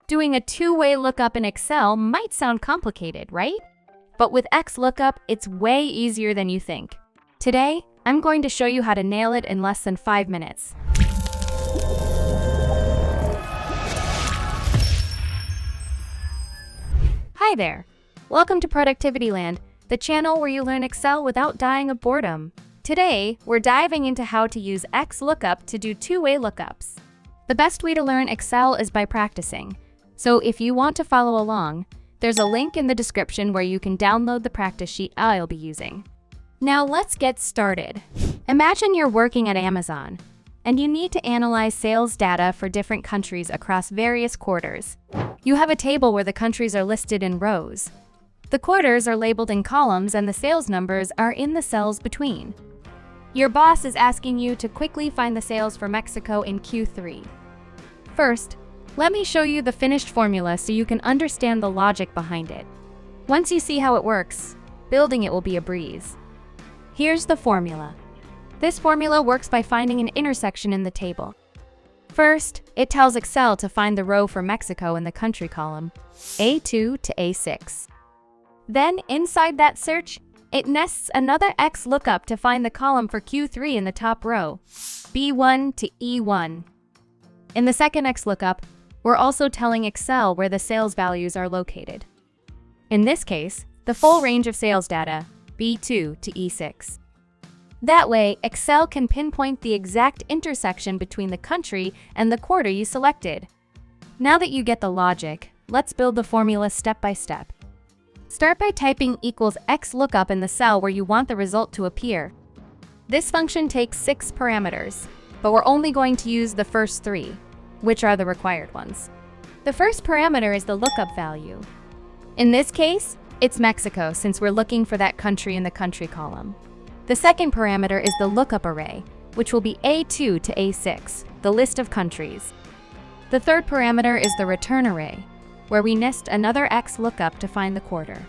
Doing a two-way lookup in Excel might sound complicated, right? But with XLOOKUP, it's way easier than you think. Today, I'm going to show you how to nail it in less than 5 minutes. Hi there! Welcome to Productivity Land, the channel where you learn Excel without dying of boredom. Today, we're diving into how to use XLOOKUP to do two-way lookups. The best way to learn Excel is by practicing. So if you want to follow along, there's a link in the description where you can download the practice sheet I'll be using. Now let's get started. Imagine you're working at Amazon, and you need to analyze sales data for different countries across various quarters. You have a table where the countries are listed in rows. The quarters are labeled in columns and the sales numbers are in the cells between. Your boss is asking you to quickly find the sales for Mexico in Q3. First, let me show you the finished formula so you can understand the logic behind it. Once you see how it works, building it will be a breeze. Here's the formula. This formula works by finding an intersection in the table. First, it tells Excel to find the row for Mexico in the country column, A2 to A6. Then, inside that search, it nests another XLOOKUP to find the column for Q3 in the top row, B1 to E1. In the second XLOOKUP, we're also telling Excel where the sales values are located. In this case, the full range of sales data, B2 to E6. That way, Excel can pinpoint the exact intersection between the country and the quarter you selected. Now that you get the logic, let's build the formula step by step. Start by typing equals XLOOKUP in the cell where you want the result to appear. This function takes 6 parameters, but we're only going to use the first 3, which are the required ones. The first parameter is the lookup value. In this case, it's Mexico since we're looking for that country in the country column. The second parameter is the lookup array, which will be A2 to A6, the list of countries. The third parameter is the return array, where we nest another XLOOKUP to find the quarter.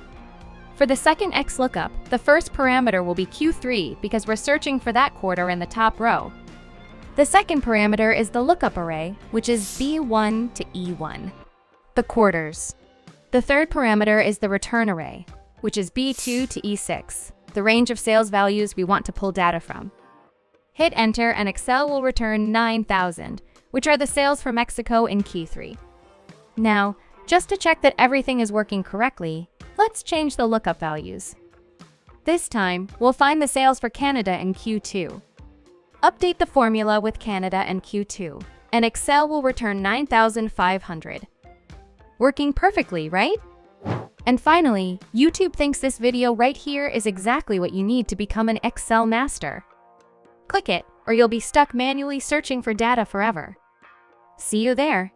For the second XLOOKUP, the first parameter will be Q3 because we're searching for that quarter in the top row. The second parameter is the lookup array, which is B1 to E1, the quarters. The third parameter is the return array, which is B2 to E6, the range of sales values we want to pull data from. Hit enter and Excel will return 9,000, which are the sales for Mexico in Q3. Now, just to check that everything is working correctly, let's change the lookup values. This time, we'll find the sales for Canada in Q2. Update the formula with Canada and Q2, and Excel will return 9,500. Working perfectly, right? And finally, YouTube thinks this video right here is exactly what you need to become an Excel master. Click it, or you'll be stuck manually searching for data forever. See you there.